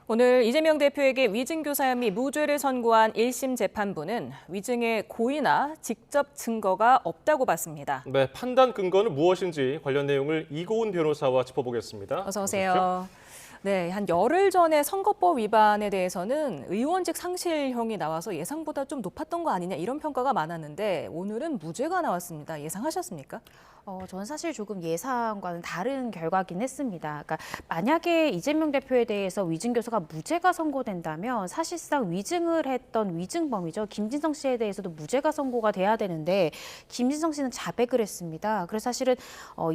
오늘 이재명 대표에게 위증교사 혐의 무죄를 선고한 1심 재판부는 위증의 고의나 직접 증거가 없다고 봤습니다. 네, 판단 근거는 무엇인지 관련 내용을 이고은 변호사와 짚어보겠습니다. 어서 오세요. 네, 한 열흘 전에 선거법 위반에 대해서는 의원직 상실형이 나와서 예상보다 좀 높았던 거 아니냐 이런 평가가 많았는데 오늘은 무죄가 나왔습니다. 예상하셨습니까? 저는 사실 조금 예상과는 다른 결과긴 했습니다. 그러니까 만약에 이재명 대표에 대해서 위증교사가 무죄가 선고된다면 사실상 위증을 했던 위증범이죠. 김진성 씨에 대해서도 무죄가 선고가 돼야 되는데 김진성 씨는 자백을 했습니다. 그래서 사실은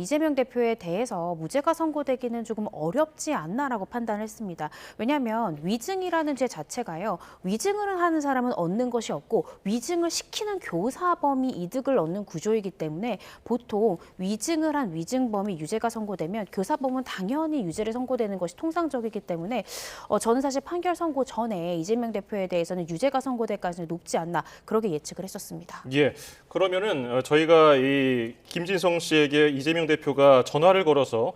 이재명 대표에 대해서 무죄가 선고되기는 조금 어렵지 않나라고 판단을 했습니다. 왜냐하면 위증이라는 죄 자체가요. 위증을 하는 사람은 얻는 것이 없고 위증을 시키는 교사범이 이득을 얻는 구조이기 때문에 보통 위증을 한 위증범이 유죄가 선고되면 교사범은 당연히 유죄를 선고되는 것이 통상적이기 때문에 저는 사실 판결 선고 전에 이재명 대표에 대해서는 유죄가 선고될 가능성이 높지 않나 그렇게 예측을 했었습니다. 예, 그러면은 저희가 이 김진성 씨에게 이재명 대표가 전화를 걸어서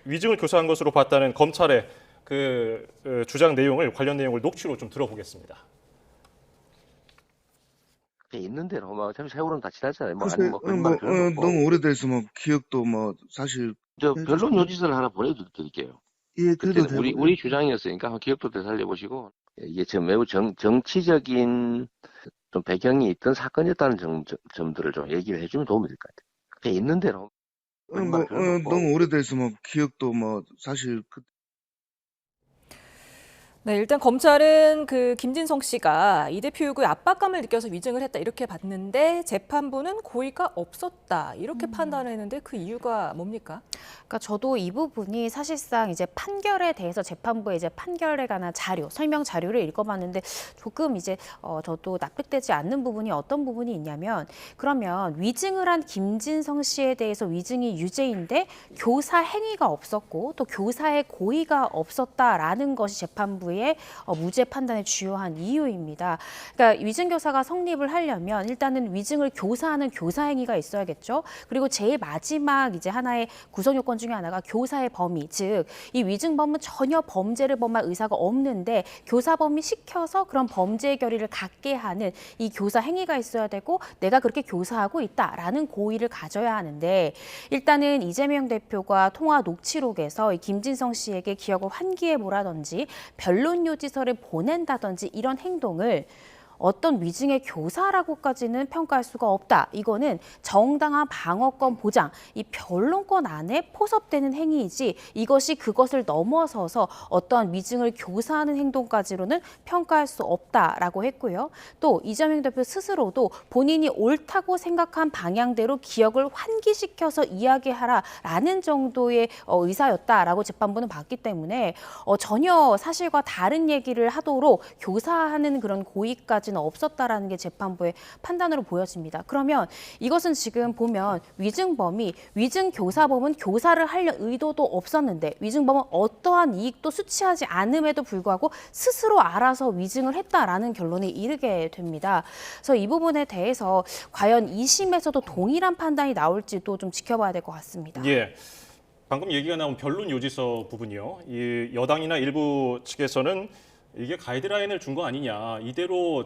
위증을 교사한 것으로 봤다는 검찰의 그 주장 내용을 관련 내용을 녹취로 좀 들어보겠습니다. 있는 대로 뭐 어차피 세월은 다 지났잖아요. 뭐 글쎄, 아니 뭐 그런 말 필요는 없고. 너무 오래돼서 뭐 기억도 뭐 사실 저 변론 요지서를 하나 보내드릴게요. 예, 그래도 그때는 우리 주장이었으니까 한번 기억도 되살려 보시고 이게 지금 매우 정치적인 좀 배경이 있던 사건이었다는 점들을 좀 얘기를 해주면 도움이 될 것 같아요. 있는 대로 그런 말 필요는 없고. 너무 오래돼서 뭐 기억도 뭐 사실 네, 일단 검찰은 그 김진성 씨가 이 대표 요구에 압박감을 느껴서 위증을 했다 이렇게 봤는데 재판부는 고의가 없었다 이렇게 판단을 했는데 그 이유가 뭡니까? 그러니까 저도 이 부분이 사실상 이제 판결에 대해서 재판부의 이제 판결에 관한 자료, 설명 자료를 읽어봤는데 조금 이제 저도 납득되지 않는 부분이 어떤 부분이 있냐면 그러면 위증을 한 김진성 씨에 대해서 위증이 유죄인데 교사 행위가 없었고 또 교사의 고의가 없었다라는 것이 재판부의 무죄 판단의 주요한 이유입니다. 그러니까 위증교사가 성립을 하려면 일단은 위증을 교사하는 교사 행위가 있어야겠죠. 그리고 제일 마지막 이제 하나의 구성 요건 중에 하나가 교사의 범위, 즉 이 위증범은 전혀 범죄를 범할 의사가 없는데 교사범이 시켜서 그런 범죄의 결의를 갖게 하는 이 교사 행위가 있어야 되고 내가 그렇게 교사하고 있다라는 고의를 가져야 하는데 일단은 이재명 대표가 통화 녹취록에서 이 김진성 씨에게 기억을 환기해 보라든지 변론 요지서를 보낸다든지 이런 행동을 어떤 위증의 교사라고까지는 평가할 수가 없다. 이거는 정당한 방어권 보장, 이 변론권 안에 포섭되는 행위이지 이것이 그것을 넘어서서 어떠한 위증을 교사하는 행동까지로는 평가할 수 없다라고 했고요. 또 이재명 대표 스스로도 본인이 옳다고 생각한 방향대로 기억을 환기시켜서 이야기하라라는 정도의 의사였다라고 재판부는 봤기 때문에 전혀 사실과 다른 얘기를 하도록 교사하는 그런 고의까지 없었다라는 게 재판부의 판단으로 보여집니다. 그러면 이것은 지금 보면 위증범이 위증교사범은 교사를 하려 의도도 없었는데 위증범은 어떠한 이익도 수취하지 않음에도 불구하고 스스로 알아서 위증을 했다라는 결론에 이르게 됩니다. 그래서 이 부분에 대해서 과연 2심에서도 동일한 판단이 나올지도 좀 지켜봐야 될 것 같습니다. 예. 방금 얘기가 나온 변론 요지서 부분이요. 이 여당이나 일부 측에서는 이게 가이드라인을 준 거 아니냐, 이대로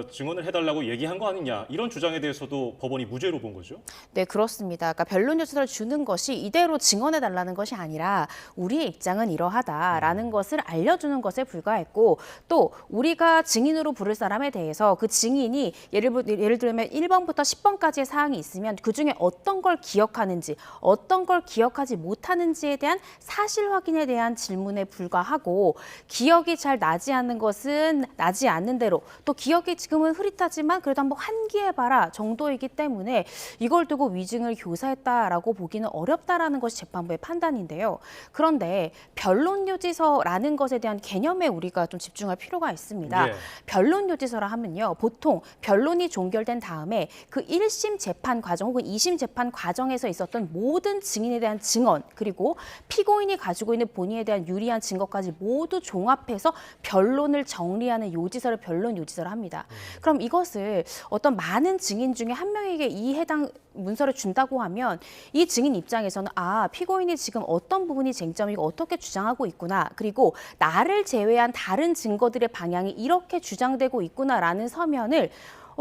증언을 해달라고 얘기한 거 아니냐 이런 주장에 대해서도 법원이 무죄로 본 거죠? 네, 그렇습니다. 그러니까 변론 요지서를 주는 것이 이대로 증언해달라는 것이 아니라 우리의 입장은 이러하다라는 것을 알려주는 것에 불과했고 또 우리가 증인으로 부를 사람에 대해서 그 증인이 예를 들면 1번부터 10번까지의 사항이 있으면 그중에 어떤 걸 기억하는지 어떤 걸 기억하지 못하는지에 대한 사실 확인에 대한 질문에 불과하고 기억이 잘 나지 않는 것은 나지 않는 대로 또 기억이 지금은 흐릿하지만 그래도 한번 환기해봐라 정도이기 때문에 이걸 두고 위증을 교사했다라고 보기는 어렵다라는 것이 재판부의 판단인데요. 그런데 변론요지서라는 것에 대한 개념에 우리가 좀 집중할 필요가 있습니다. 예. 변론요지서라 하면요. 보통 변론이 종결된 다음에 그 1심 재판 과정 혹은 2심 재판 과정에서 있었던 모든 증인에 대한 증언 그리고 피고인이 가지고 있는 본인에 대한 유리한 증거까지 모두 종합해서 변론요지서를 변론을 정리하는 요지서를 변론 요지서를 합니다. 그럼 이것을 어떤 많은 증인 중에 한 명에게 이 해당 문서를 준다고 하면 이 증인 입장에서는 피고인이 지금 어떤 부분이 쟁점이고 어떻게 주장하고 있구나. 그리고 나를 제외한 다른 증거들의 방향이 이렇게 주장되고 있구나라는 서면을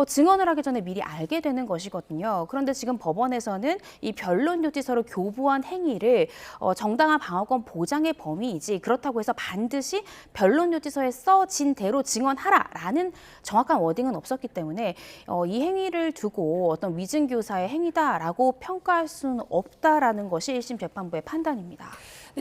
증언을 하기 전에 미리 알게 되는 것이거든요. 그런데 지금 법원에서는 이 변론 요지서를 교부한 행위를 정당한 방어권 보장의 범위이지 그렇다고 해서 반드시 변론 요지서에 써진 대로 증언하라라는 정확한 워딩은 없었기 때문에 이 행위를 두고 어떤 위증교사의 행위다라고 평가할 수는 없다라는 것이 1심 재판부의 판단입니다.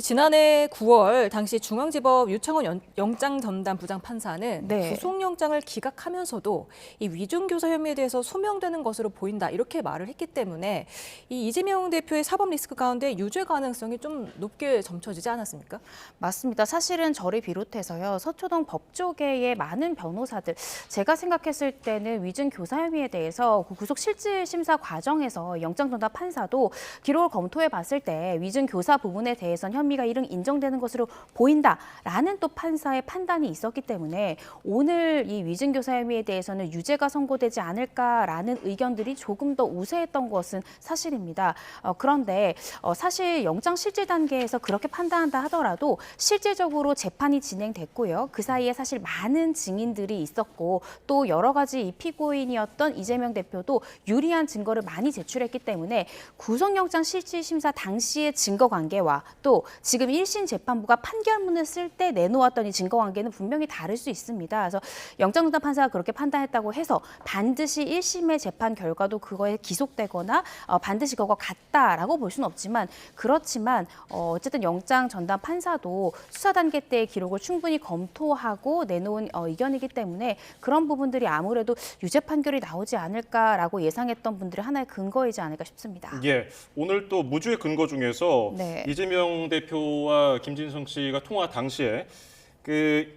지난해 9월 당시 중앙지법 유창원 영장전담 부장판사는 네. 구속영장을 기각하면서도 이 위중교사 혐의에 대해서 소명되는 것으로 보인다 이렇게 말을 했기 때문에 이 이재명 대표의 사법 리스크 가운데 유죄 가능성이 좀 높게 점쳐지지 않았습니까? 맞습니다. 사실은 저를 비롯해서요. 서초동 법조계의 많은 변호사들 제가 생각했을 때는 위증 교사 혐의에 대해서 구속 실질 심사 과정에서 영장전담 판사도 기록을 검토해 봤을 때 위증 교사 부분에 대해서는 혐의가 이른 인정되는 것으로 보인다라는 또 판사의 판단이 있었기 때문에 오늘 이 위증 교사 혐의에 대해서는 유죄가 선고되지 않을까라는 의견들이 조금 더 우세했던 것은 사실입니다. 그런데 사실 영장 실질 단계에서 그렇게 판단한다 하더라도 실질적으로 재판이 진행됐고요. 그 사이에 사실 많은 증인들이 있었고 또 여러 가지 이 피고인이었던 이재명 대표도 유리한 증거를 많이 제출했기 때문에 구속영장 실질 심사 당시의 증거 관계와 또 지금 1심 재판부가 판결문을 쓸 때 내놓았던 이 증거 관계는 분명히 다를 수 있습니다. 그래서 영장전담 판사가 그렇게 판단했다고 해서 반드시 1심의 재판 결과도 그거에 기속되거나 반드시 그거가 같다라고 볼 수는 없지만 그렇지만 어쨌든 영장전담 판사도 수사 단계 때의 기록을 충분히 검토하고 내놓은 의견이기 때문에 그런 부분들이 아무래도 유죄 판결이 나오지 않을까라고 예상했던 분들의 하나의 근거이지 않을까 싶습니다. 예, 오늘 또 무죄 근거 중에서 네. 이재명 대표와 김진성 씨가 통화 당시에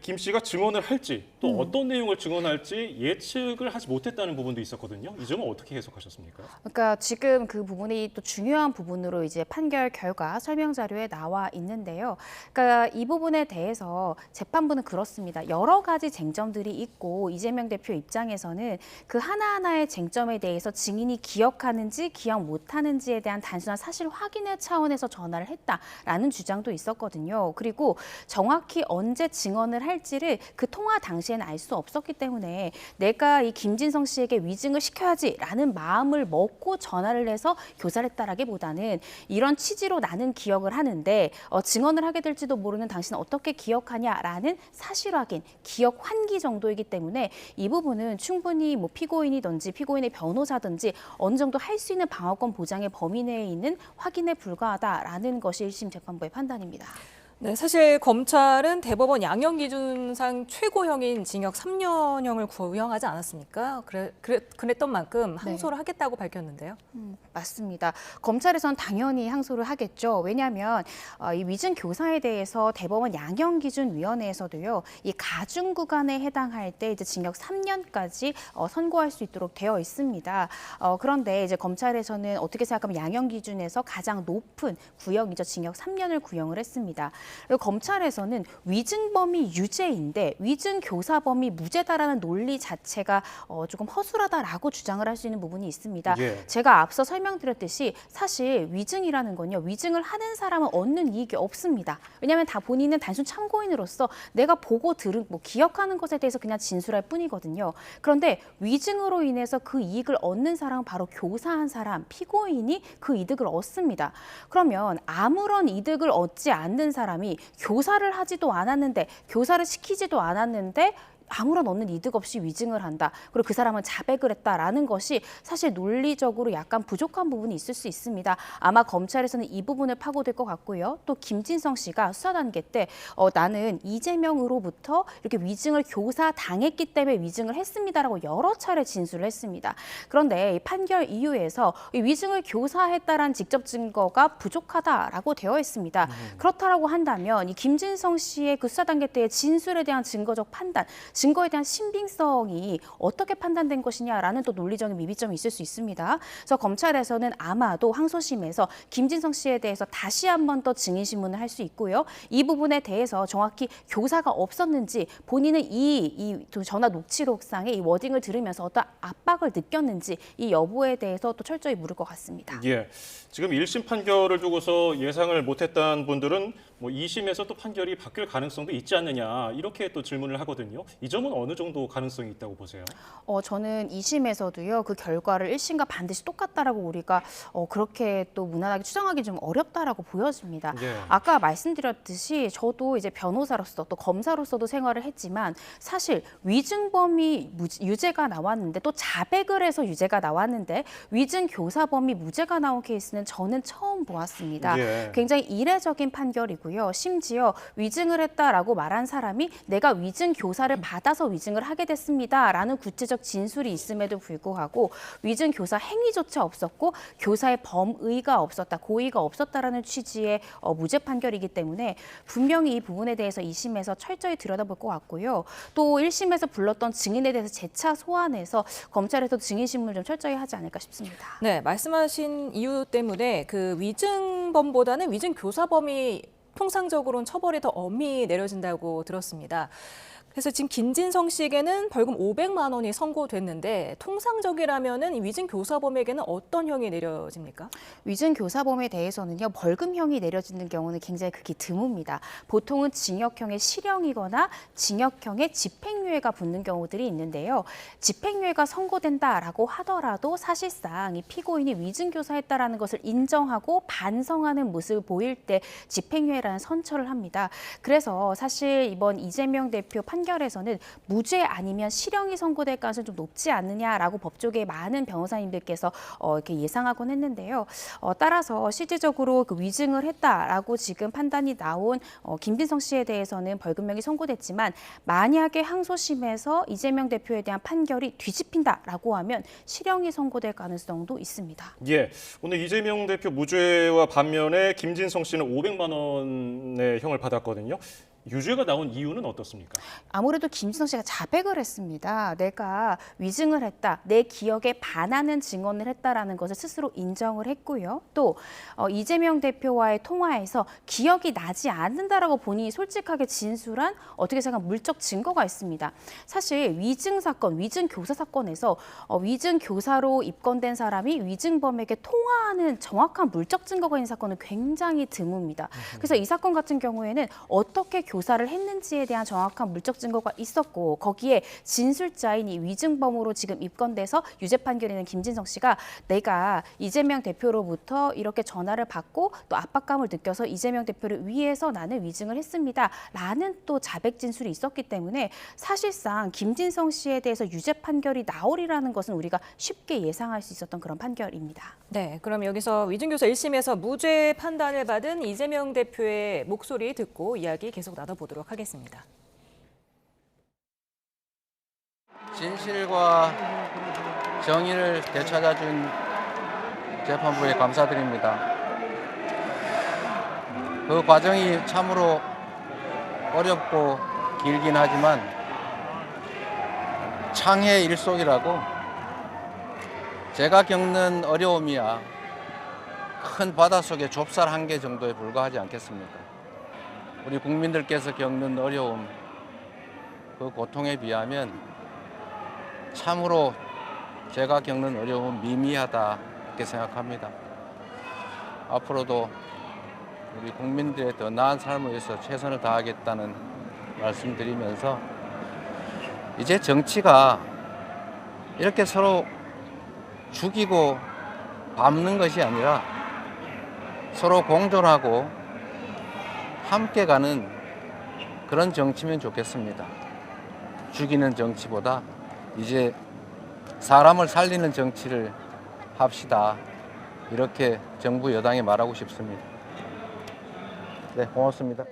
김 씨가 증언을 할지 또 어떤 내용을 증언할지 예측을 하지 못했다는 부분도 있었거든요. 이 점은 어떻게 해석하셨습니까? 그러니까 지금 그 부분이 또 중요한 부분으로 이제 판결 결과 설명 자료에 나와 있는데요. 그러니까 이 부분에 대해서 재판부는 그렇습니다. 여러 가지 쟁점들이 있고 이재명 대표 입장에서는 그 하나하나의 쟁점에 대해서 증인이 기억하는지 기억 못하는지에 대한 단순한 사실 확인의 차원에서 전화를 했다라는 주장도 있었거든요. 그리고 정확히 언제 증언을 할지를 그 통화 당시에는 알 수 없었기 때문에 내가 이 김진성 씨에게 위증을 시켜야지라는 마음을 먹고 전화를 해서 교사를 했다라기보다는 이런 취지로 나는 기억을 하는데 증언을 하게 될지도 모르는 당신은 어떻게 기억하냐라는 사실 확인, 기억 환기 정도이기 때문에 이 부분은 충분히 뭐 피고인이든지 피고인의 변호사든지 어느 정도 할 수 있는 방어권 보장의 범위 내에 있는 확인에 불과하다라는 것이 1심 재판부의 판단입니다. 네, 사실 검찰은 대법원 양형 기준상 최고형인 징역 3년형을 구형하지 않았습니까? 그랬던 만큼 항소를 하겠다고 밝혔는데요. 맞습니다. 검찰에선 당연히 항소를 하겠죠. 왜냐하면 이 위증 교사에 대해서 대법원 양형기준위원회에서도요, 이 가중 구간에 해당할 때 이제 징역 3년까지 선고할 수 있도록 되어 있습니다. 그런데 이제 검찰에서는 어떻게 생각하면 양형기준에서 가장 높은 구형이죠. 징역 3년을 구형을 했습니다. 그리고 검찰에서는 위증범이 유죄인데 위증 교사범이 무죄다라는 논리 자체가 조금 허술하다라고 주장을 할 수 있는 부분이 있습니다. 예. 제가 앞서 설명드렸듯이 사실 위증이라는 건요. 위증을 하는 사람은 얻는 이익이 없습니다. 왜냐하면 다 본인은 단순 참고인으로서 내가 보고 들은 기억하는 것에 대해서 그냥 진술할 뿐이거든요. 그런데 위증으로 인해서 그 이익을 얻는 사람은 바로 교사한 사람, 피고인이 그 이득을 얻습니다. 그러면 아무런 이득을 얻지 않는 사람이 교사를 하지도 않았는데 교사를 시키지도 않았는데 아무런 얻는 이득 없이 위증을 한다. 그리고 그 사람은 자백을 했다라는 것이 사실 논리적으로 약간 부족한 부분이 있을 수 있습니다. 아마 검찰에서는 이 부분을 파고들 것 같고요. 또 김진성 씨가 수사 단계 때 나는 이재명으로부터 이렇게 위증을 교사 당했기 때문에 위증을 했습니다라고 여러 차례 진술을 했습니다. 그런데 이 판결 이유에서 이 위증을 교사했다라는 직접 증거가 부족하다라고 되어 있습니다. 그렇다라고 한다면 이 김진성 씨의 그 수사 단계 때의 진술에 대한 증거적 판단, 증거에 대한 신빙성이 어떻게 판단된 것이냐라는 또 논리적인 미비점이 있을 수 있습니다. 그래서 검찰에서는 아마도 항소심에서 김진성 씨에 대해서 다시 한 번 더 증인 신문을 할 수 있고요. 이 부분에 대해서 정확히 교사가 없었는지 본인은 이 전화 녹취록상의 이 워딩을 들으면서 어떤 압박을 느꼈는지 이 여부에 대해서 또 철저히 물을 것 같습니다. 예. 지금 1심 판결을 두고서 예상을 못했던 분들은 뭐 2심에서 또 판결이 바뀔 가능성도 있지 않느냐 이렇게 또 질문을 하거든요. 이 점은 어느 정도 가능성이 있다고 보세요? 저는 2심에서도요, 그 결과를 1심과 반드시 똑같다라고 우리가 그렇게 또 무난하게 추정하기 좀 어렵다라고 보여집니다. 예. 아까 말씀드렸듯이 저도 이제 변호사로서 또 검사로서도 생활을 했지만 사실 위증범이 유죄가 나왔는데 또 자백을 해서 유죄가 나왔는데 위증 교사범이 무죄가 나온 케이스는 저는 처음 보았습니다. 예. 굉장히 이례적인 판결이고요. 심지어 위증을 했다라고 말한 사람이 내가 위증 교사를 받아서 위증을 하게 됐습니다라는 구체적 진술이 있음에도 불구하고 위증 교사 행위조차 없었고 교사의 범의가 없었다, 고의가 없었다라는 취지의 무죄 판결이기 때문에 분명히 이 부분에 대해서 2심에서 철저히 들여다볼 것 같고요. 또 1심에서 불렀던 증인에 대해서 재차 소환해서 검찰에서 증인 신문을 좀 철저히 하지 않을까 싶습니다. 네, 말씀하신 이유 때문에 그 위증범보다는 위증 교사범이 통상적으로는 처벌이 더 엄히 내려진다고 들었습니다. 그래서 지금 김진성 씨에게는 벌금 500만 원이 선고됐는데 통상적이라면은 위증 교사범에게는 어떤 형이 내려집니까? 위증 교사범에 대해서는요, 벌금형이 내려지는 경우는 굉장히 극히 드뭅니다. 보통은 징역형의 실형이거나 징역형의 집행유예가 붙는 경우들이 있는데요. 집행유예가 선고된다라고 하더라도 사실상 이 피고인이 위증 교사했다라는 것을 인정하고 반성하는 모습을 보일 때 집행유예라는 선처를 합니다. 그래서 사실 이번 이재명 대표 판결에서는 무죄 아니면 실형이 선고될 가능성이 좀 높지 않느냐라고 법조계의 많은 변호사님들께서 이렇게 예상하곤 했는데요. 따라서 실질적으로 그 위증을 했다라고 지금 판단이 나온 김진성 씨에 대해서는 벌금형이 선고됐지만 만약에 항소심에서 이재명 대표에 대한 판결이 뒤집힌다라고 하면 실형이 선고될 가능성도 있습니다. 예. 오늘 이재명 대표 무죄와 반면에 김진성 씨는 500만 원의 형을 받았거든요. 유죄가 나온 이유는 어떻습니까? 아무래도 김진성 씨가 자백을 했습니다. 내가 위증을 했다, 내 기억에 반하는 증언을 했다라는 것을 스스로 인정을 했고요. 또 이재명 대표와의 통화에서 기억이 나지 않는다라고 본인이 솔직하게 진술한 어떻게 생각하면 물적 증거가 있습니다. 사실 위증 사건, 위증 교사 사건에서 위증 교사로 입건된 사람이 위증범에게 통화하는 정확한 물적 증거가 있는 사건은 굉장히 드뭅니다. 그래서 이 사건 같은 경우에는 어떻게 교사를 했는지에 대한 정확한 물적 증거가 있었고 거기에 진술자인 이 위증범으로 지금 입건돼서 유죄 판결이 난 김진성 씨가 내가 이재명 대표로부터 이렇게 전화를 받고 또 압박감을 느껴서 이재명 대표를 위해서 나는 위증을 했습니다. 라는 또 자백 진술이 있었기 때문에 사실상 김진성 씨에 대해서 유죄 판결이 나오리라는 것은 우리가 쉽게 예상할 수 있었던 그런 판결입니다. 네, 그럼 여기서 위증교사 1심에서 무죄 판단을 받은 이재명 대표의 목소리 듣고 이야기 계속 나눠보도록 하겠습니다. 진실과 정의를 되찾아준 재판부에 감사드립니다. 그 과정이 참으로 어렵고 길긴 하지만 창의 일속이라고 제가 겪는 어려움이야 큰 바닷속의 좁쌀 한 개 정도에 불과하지 않겠습니까? 우리 국민들께서 겪는 어려움, 그 고통에 비하면 참으로 제가 겪는 어려움은 미미하다 이렇게 생각합니다. 앞으로도 우리 국민들의 더 나은 삶을 위해서 최선을 다하겠다는 말씀드리면서 이제 정치가 이렇게 서로 죽이고 밟는 것이 아니라 서로 공존하고 함께 가는 그런 정치면 좋겠습니다. 죽이는 정치보다 이제 사람을 살리는 정치를 합시다. 이렇게 정부 여당에 말하고 싶습니다. 네, 고맙습니다.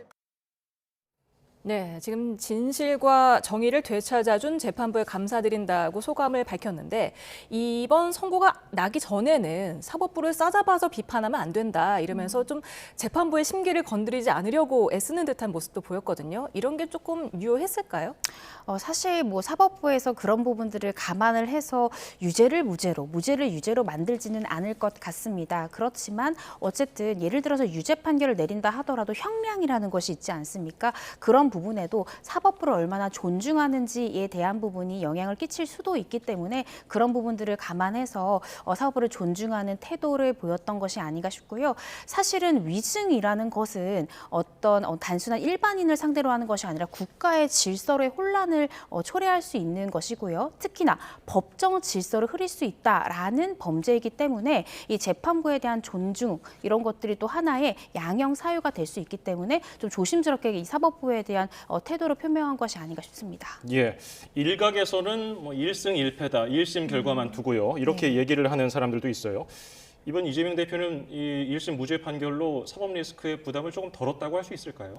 네, 지금 진실과 정의를 되찾아준 재판부에 감사드린다고 소감을 밝혔는데 이번 선고가 나기 전에는 사법부를 싸잡아서 비판하면 안 된다 이러면서 좀 재판부의 심기를 건드리지 않으려고 애쓰는 듯한 모습도 보였거든요. 이런 게 조금 유효했을까요? 사실 뭐 사법부에서 그런 부분들을 감안을 해서 유죄를 무죄로, 무죄를 유죄로 만들지는 않을 것 같습니다. 그렇지만 어쨌든 예를 들어서 유죄 판결을 내린다 하더라도 형량이라는 것이 있지 않습니까? 그런 부분에도 사법부를 얼마나 존중하는지에 대한 부분이 영향을 끼칠 수도 있기 때문에 그런 부분들을 감안해서 사법부를 존중하는 태도를 보였던 것이 아닌가 싶고요. 사실은 위증이라는 것은 어떤 단순한 일반인을 상대로 하는 것이 아니라 국가의 질서의 혼란을 초래할 수 있는 것이고요. 특히나 법정 질서를 흐릴 수 있다라는 범죄이기 때문에 이 재판부에 대한 존중 이런 것들이 또 하나의 양형 사유가 될 수 있기 때문에 좀 조심스럽게 이 사법부에 대한 태도를 표명한 것이 아닌가 싶습니다. 예, 일각에서는 뭐 1승 1패다, 1심 결과만 두고요. 이렇게 얘기를 하는 사람들도 있어요. 이번 이재명 대표는 이 1심 무죄 판결로 사법 리스크의 부담을 조금 덜었다고 할 수 있을까요?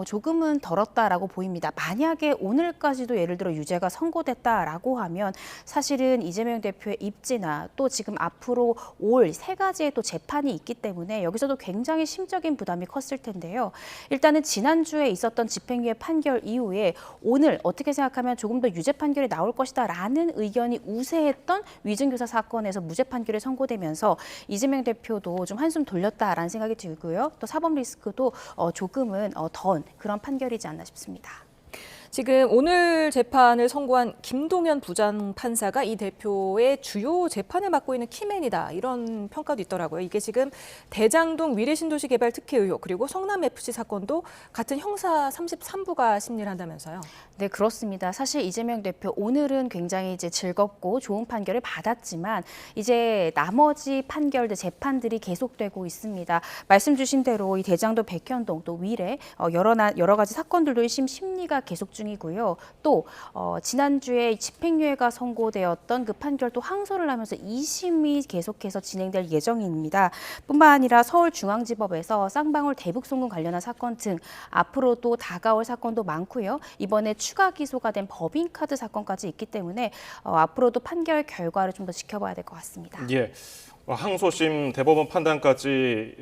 조금은 덜었다라고 보입니다. 만약에 오늘까지도 예를 들어 유죄가 선고됐다라고 하면 사실은 이재명 대표의 입지나 또 지금 앞으로 올 세 가지의 또 재판이 있기 때문에 여기서도 굉장히 심적인 부담이 컸을 텐데요. 일단은 지난주에 있었던 집행유예 판결 이후에 오늘 어떻게 생각하면 조금 더 유죄 판결이 나올 것이다라는 의견이 우세했던 위증교사 사건에서 무죄 판결이 선고되면서 이재명 대표도 좀 한숨 돌렸다라는 생각이 들고요. 또 사법 리스크도 조금은 던 그런 판결이지 않나 싶습니다. 지금 오늘 재판을 선고한 김동연 부장판사가 이 대표의 주요 재판을 맡고 있는 키맨이다 이런 평가도 있더라고요. 이게 지금 대장동 위례신도시 개발 특혜 의혹 그리고 성남FC 사건도 같은 형사 33부가 심리를 한다면서요. 네, 그렇습니다. 사실 이재명 대표 오늘은 굉장히 이제 즐겁고 좋은 판결을 받았지만 이제 나머지 판결들 재판들이 계속되고 있습니다. 말씀 주신 대로 이 대장동 백현동 또 위례 여러 가지 사건들도 1심 심리가 계속 중이고요. 또 지난주에 집행유예가 선고되었던 그 판결도 항소를 하면서 2심이 계속해서 진행될 예정입니다. 뿐만 아니라 서울중앙지법에서 쌍방울 대북송금 관련한 사건 등 앞으로도 다가올 사건도 많고요. 이번에 추가 기소가 된 법인카드 사건까지 있기 때문에 앞으로도 판결 결과를 좀 더 지켜봐야 될 것 같습니다. 예. 항소심 대법원 판단까지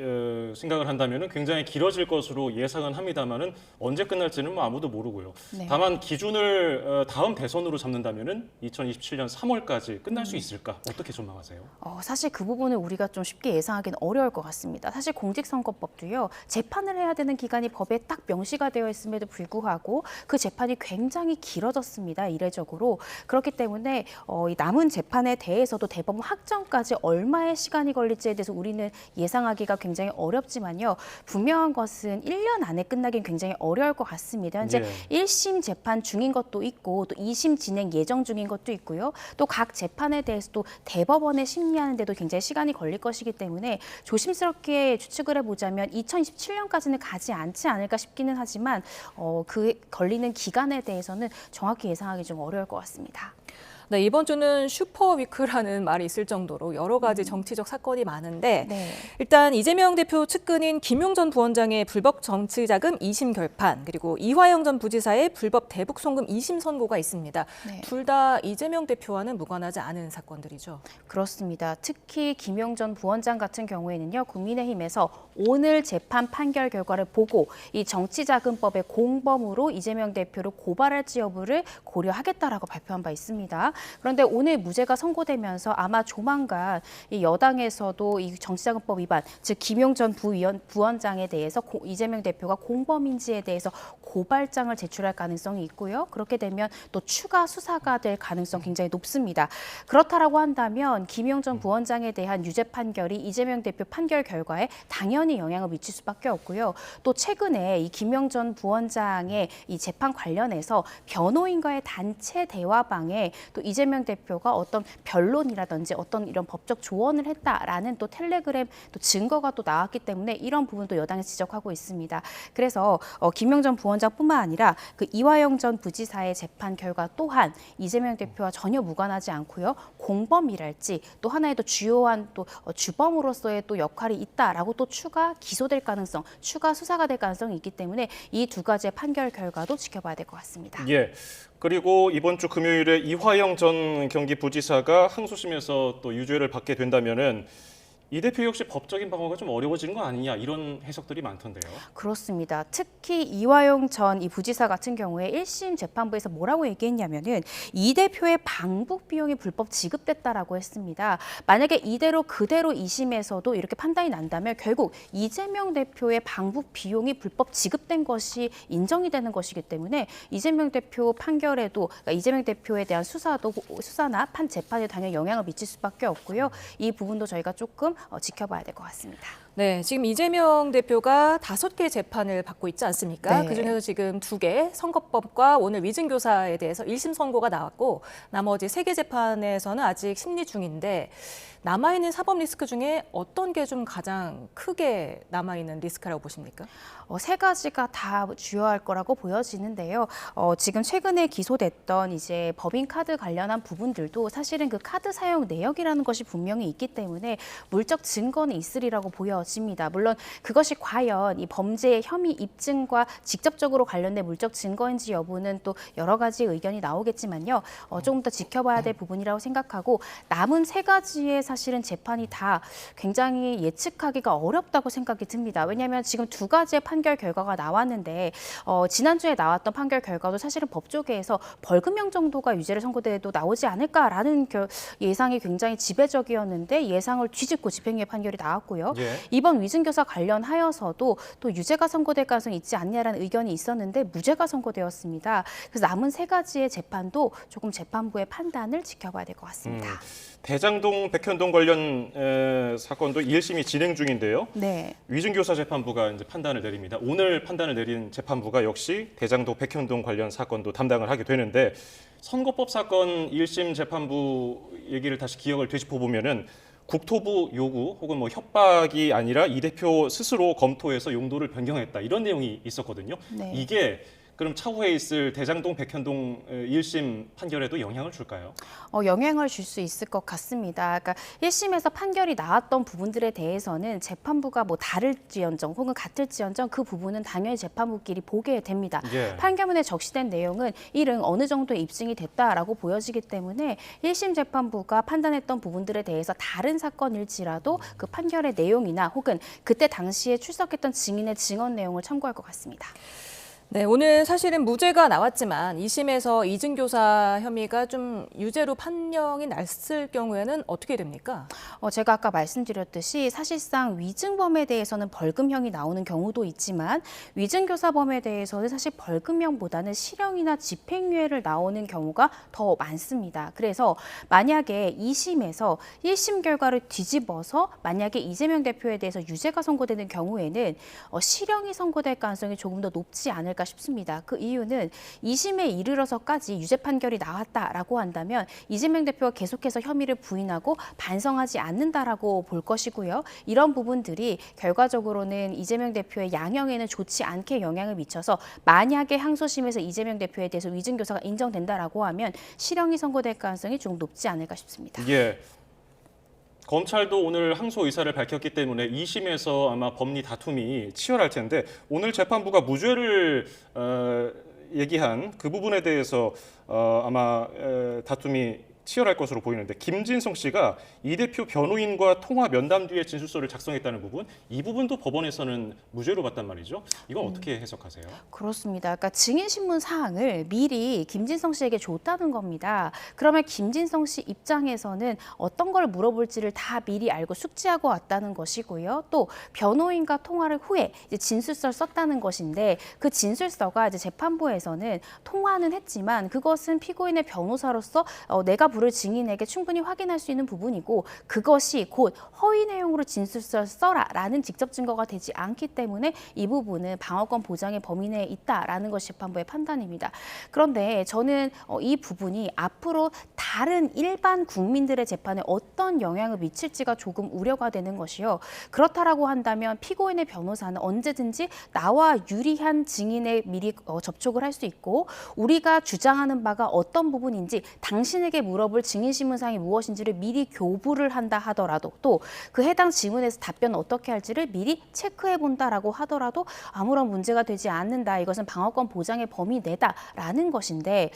생각을 한다면 굉장히 길어질 것으로 예상은 합니다만은 언제 끝날지는 뭐 아무도 모르고요. 네. 다만 기준을 다음 대선으로 잡는다면은 2027년 3월까지 끝날 수 있을까? 어떻게 전망하세요? 사실 그 부분을 우리가 좀 쉽게 예상하기는 어려울 것 같습니다. 사실 공직선거법도요. 재판을 해야 되는 기간이 법에 딱 명시가 되어 있음에도 불구하고 그 재판이 굉장히 길어졌습니다. 이례적으로. 그렇기 때문에 이 남은 재판에 대해서도 대법원 확정까지 얼마의 시간이 걸릴지에 대해서 우리는 예상하기가 굉장히 어렵지만요. 분명한 것은 1년 안에 끝나긴 굉장히 어려울 것 같습니다. 현재 1심 재판 중인 것도 있고 또 2심 진행 예정 중인 것도 있고요. 또 각 재판에 대해서도 대법원에 심리하는 데도 굉장히 시간이 걸릴 것이기 때문에 조심스럽게 추측을 해보자면 2027년까지는 가지 않지 않을까 싶기는 하지만 그 걸리는 기간에 대해서는 정확히 예상하기 좀 어려울 것 같습니다. 네, 이번 주는 슈퍼위크라는 말이 있을 정도로 여러 가지 정치적 사건이 많은데 네. 일단 이재명 대표 측근인 김용 전 부원장의 불법 정치자금 2심 결판 그리고 이화영 전 부지사의 불법 대북송금 2심 선고가 있습니다. 네. 둘 다 이재명 대표와는 무관하지 않은 사건들이죠. 그렇습니다. 특히 김용 전 부원장 같은 경우에는요. 국민의힘에서 오늘 재판 판결 결과를 보고 이 정치자금법의 공범으로 이재명 대표를 고발할지 여부를 고려하겠다라고 발표한 바 있습니다. 그런데 오늘 무죄가 선고되면서 아마 조만간 이 여당에서도 이 정치자금법 위반, 즉 김용 전 부원장에 대해서 이재명 대표가 공범인지에 대해서 고발장을 제출할 가능성이 있고요. 그렇게 되면 또 추가 수사가 될 가능성 굉장히 높습니다. 그렇다라고 한다면 김용 전 부원장에 대한 유죄 판결이 이재명 대표 판결 결과에 당연히 영향을 미칠 수밖에 없고요. 또 최근에 이 김용 전 부원장의 이 재판 관련해서 변호인과의 단체 대화방에 또 이재명 대표가 어떤 변론이라든지 어떤 이런 법적 조언을 했다라는 또 텔레그램 또 증거가 또 나왔기 때문에 이런 부분도 여당이 지적하고 있습니다. 그래서 김영전 부원장뿐만 아니라 그 이화영 전 부지사의 재판 결과 또한 이재명 대표와 전혀 무관하지 않고요. 공범이랄지 또 하나의 또 주요한 또 주범으로서의 또 역할이 있다라고 또 추가 기소될 가능성, 추가 수사가 될 가능성이 있기 때문에 이 두 가지의 판결 결과도 지켜봐야 될 것 같습니다. 예. 그리고 이번 주 금요일에 이화영 전 경기부지사가 항소심에서 또 유죄를 받게 된다면은 이 대표 역시 법적인 방어가 좀 어려워지는 거 아니냐 이런 해석들이 많던데요. 그렇습니다. 특히 이화영 전 이 부지사 같은 경우에 1심 재판부에서 뭐라고 얘기했냐면은 이 대표의 방북 비용이 불법 지급됐다라고 했습니다. 만약에 이대로 그대로 2심에서도 이렇게 판단이 난다면 결국 이재명 대표의 방북 비용이 불법 지급된 것이 인정이 되는 것이기 때문에 이재명 대표 판결에도 그러니까 이재명 대표에 대한 수사나 재판에 당연히 영향을 미칠 수밖에 없고요. 이 부분도 저희가 조금 지켜봐야 될 것 같습니다. 네, 지금 이재명 대표가 5개 재판을 받고 있지 않습니까? 네. 그중에서 지금 2개, 선거법과 오늘 위증교사에 대해서 1심 선고가 나왔고 나머지 3개 재판에서는 아직 심리 중인데 남아있는 사법 리스크 중에 어떤 게 좀 가장 크게 남아있는 리스크라고 보십니까? 세 가지가 다 주요할 거라고 보여지는데요. 지금 최근에 기소됐던 이제 법인카드 관련한 부분들도 사실은 그 카드 사용 내역이라는 것이 분명히 있기 때문에 물적 증거는 있으리라고 보여집니다. 물론 그것이 과연 이 범죄의 혐의 입증과 직접적으로 관련된 물적 증거인지 여부는 또 여러 가지 의견이 나오겠지만요. 조금 더 지켜봐야 될 부분이라고 생각하고 남은 3가지의 사실은 재판이 다 굉장히 예측하기가 어렵다고 생각이 듭니다. 왜냐하면 지금 2가지의 판결 결과가 나왔는데 지난주에 나왔던 판결 결과도 사실은 법조계에서 벌금형 정도가 유죄를 선고돼도 나오지 않을까라는 예상이 굉장히 지배적이었는데 예상을 뒤집고 집행유예 판결이 나왔고요. 예. 이번 위증교사 관련하여서도 또 유죄가 선고될 가능성이 있지 않냐라는 의견이 있었는데 무죄가 선고되었습니다. 그래서 남은 3가지의 재판도 조금 재판부의 판단을 지켜봐야 될 것 같습니다. 대장동 백현동 관련 사건도 1심이 진행 중인데요. 네. 위증교사 재판부가 이제 판단을 내립니다. 오늘 판단을 내린 재판부가 역시 대장동 백현동 관련 사건도 담당을 하게 되는데 선거법 사건 1심 재판부 얘기를 다시 기억을 되짚어 보면은 국토부 요구 혹은 뭐 협박이 아니라 이 대표 스스로 검토해서 용도를 변경했다 이런 내용이 있었거든요. 네. 이게 그럼 차후에 있을 대장동 백현동 1심 판결에도 영향을 줄까요? 영향을 줄 수 있을 것 같습니다. 그러니까 1심에서 판결이 나왔던 부분들에 대해서는 재판부가 뭐 다를지언정 혹은 같을지언정 그 부분은 당연히 재판부끼리 보게 됩니다. 예. 판결문에 적시된 내용은 이른 어느 정도 입증이 됐다라고 보여지기 때문에 1심 재판부가 판단했던 부분들에 대해서 다른 사건일지라도 그 판결의 내용이나 혹은 그때 당시에 출석했던 증인의 증언 내용을 참고할 것 같습니다. 네, 오늘 사실은 무죄가 나왔지만 2심에서 이증교사 혐의가 좀 유죄로 판명이 났을 경우에는 어떻게 됩니까? 제가 아까 말씀드렸듯이 사실상 위증범에 대해서는 벌금형이 나오는 경우도 있지만 위증교사범에 대해서는 사실 벌금형보다는 실형이나 집행유예를 나오는 경우가 더 많습니다. 그래서 만약에 2심에서 1심 결과를 뒤집어서 만약에 이재명 대표에 대해서 유죄가 선고되는 경우에는 실형이 선고될 가능성이 조금 더 높지 않을까 싶습니다. 그 이유는 2심에 이르러서까지 유죄 판결이 나왔다라고 한다면 이재명 대표가 계속해서 혐의를 부인하고 반성하지 않는다라고 볼 것이고요. 이런 부분들이 결과적으로는 이재명 대표의 양형에는 좋지 않게 영향을 미쳐서 만약에 항소심에서 이재명 대표에 대해서 위증교사가 인정된다라고 하면 실형이 선고될 가능성이 조금 높지 않을까 싶습니다. 예. 검찰도 오늘 항소 의사를 밝혔기 때문에 2심에서 아마 법리 다툼이 치열할 텐데 오늘 재판부가 무죄를 얘기한 그 부분에 대해서 아마 다툼이 치열할 것으로 보이는데 김진성 씨가 이 대표 변호인과 통화 면담 뒤에 진술서를 작성했다는 부분, 이 부분도 법원에서는 무죄로 봤단 말이죠. 이건 어떻게 해석하세요? 그렇습니다. 그러니까 증인신문 사항을 미리 김진성 씨에게 줬다는 겁니다. 그러면 김진성 씨 입장에서는 어떤 걸 물어볼지를 다 미리 알고 숙지하고 왔다는 것이고요. 또 변호인과 통화를 후에 이제 진술서를 썼다는 것인데 그 진술서가 이제 재판부에서는 통화는 했지만 그것은 피고인의 변호사로서 내가 부를 증인에게 충분히 확인할 수 있는 부분이고 그것이 곧 허위 내용으로 진술서를 써라라는 직접 증거가 되지 않기 때문에 이 부분은 방어권 보장의 범위 내에 있다라는 것이 재판부의 판단입니다. 그런데 저는 이 부분이 앞으로 다른 일반 국민들의 재판에 어떤 영향을 미칠지가 조금 우려가 되는 것이요. 그렇다라고 한다면 피고인의 변호사는 언제든지 나와 유리한 증인에 미리 접촉을 할 수 있고 우리가 주장하는 바가 어떤 부분인지 당신에게 물어볼 증인신문사항이 무엇인지를 미리 교부를 한다 하더라도 또 그 해당 질문에서 답변을 어떻게 할지를 미리 체크해 본다라고 하더라도 아무런 문제가 되지 않는다. 이것은 방어권 보장의 범위 내다라는 것인데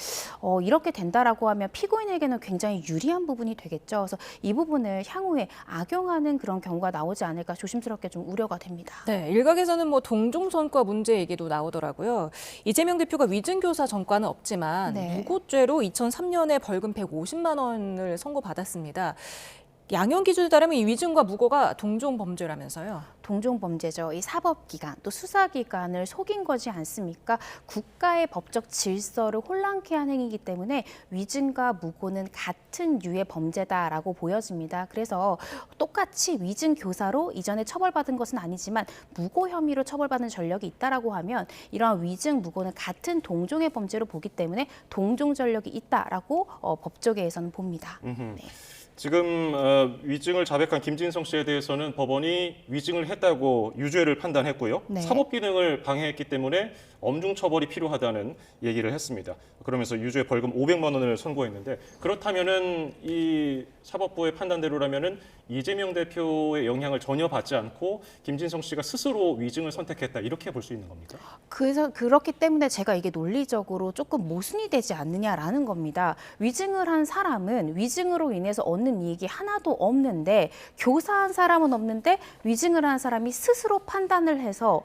이렇게 된다라고 하면 피고인에게는 굉장히 유리한 부분이 되겠죠. 그래서 이 부분을 향후에 악용하는 그런 경우가 나오지 않을까 조심스럽게 좀 우려가 됩니다. 네, 일각에서는 뭐 동종전과 문제 얘기도 나오더라고요. 이재명 대표가 위증교사 전과는 없지만 네. 무고죄로 2003년에 벌금 150만 원을 선고받았습니다. 양형 기준에 따르면 이 위증과 무고가 동종 범죄라면서요. 동종범죄죠. 이 사법기관 또 수사기관을 속인 거지 않습니까? 국가의 법적 질서를 혼란케 한 행위이기 때문에 위증과 무고는 같은 유의 범죄다라고 보여집니다. 그래서 똑같이 위증 교사로 이전에 처벌받은 것은 아니지만 무고 혐의로 처벌받은 전력이 있다라고 하면 이러한 위증, 무고는 같은 동종의 범죄로 보기 때문에 동종 전력이 있다라고 법조계에서는 봅니다. 네. 지금 위증을 자백한 김진성 씨에 대해서는 법원이 위증을 했다고 유죄를 판단했고요. 네. 사법 기능을 방해했기 때문에 엄중 처벌이 필요하다는 얘기를 했습니다. 그러면서 유죄 벌금 500만 원을 선고했는데 그렇다면은 이 사법부의 판단대로라면은 이재명 대표의 영향을 전혀 받지 않고 김진성 씨가 스스로 위증을 선택했다 이렇게 볼 수 있는 겁니까? 그래서 그렇기 때문에 제가 이게 논리적으로 조금 모순이 되지 않느냐라는 겁니다. 위증을 한 사람은 위증으로 인해서 얻는 이익이 하나도 없는데 교사한 사람은 없는데 위증을 한 사람이 스스로 판단을 해서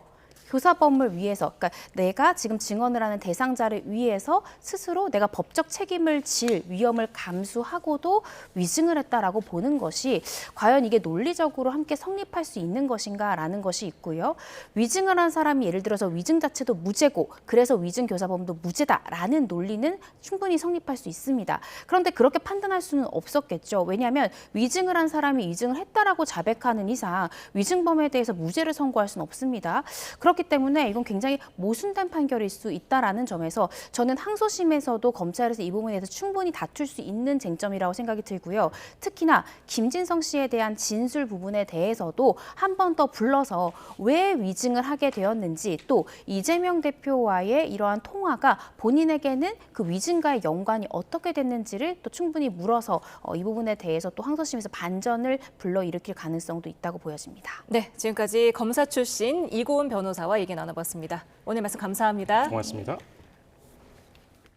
교사범을 위해서, 그러니까 내가 지금 증언을 하는 대상자를 위해서 스스로 내가 법적 책임을 질 위험을 감수하고도 위증을 했다라고 보는 것이 과연 이게 논리적으로 함께 성립할 수 있는 것인가라는 것이 있고요. 위증을 한 사람이 예를 들어서 위증 자체도 무죄고 그래서 위증 교사범도 무죄다라는 논리는 충분히 성립할 수 있습니다. 그런데 그렇게 판단할 수는 없었겠죠. 왜냐하면 위증을 한 사람이 위증을 했다라고 자백하는 이상 위증범에 대해서 무죄를 선고할 수는 없습니다. 그렇기 때문에 이건 굉장히 모순된 판결일 수 있다라는 점에서 저는 항소심에서도 검찰에서 이 부분에 대해서 충분히 다툴 수 있는 쟁점이라고 생각이 들고요. 특히나 김진성 씨에 대한 진술 부분에 대해서도 한 번 더 불러서 왜 위증을 하게 되었는지 또 이재명 대표와의 이러한 통화가 본인에게는 그 위증과의 연관이 어떻게 됐는지를 또 충분히 물어서 이 부분에 대해서 또 항소심에서 반전을 불러일으킬 가능성도 있다고 보여집니다. 네, 지금까지 검사 출신 이고은 변호사와 얘기 나눠봤습니다. 오늘 말씀 감사합니다. 고맙습니다.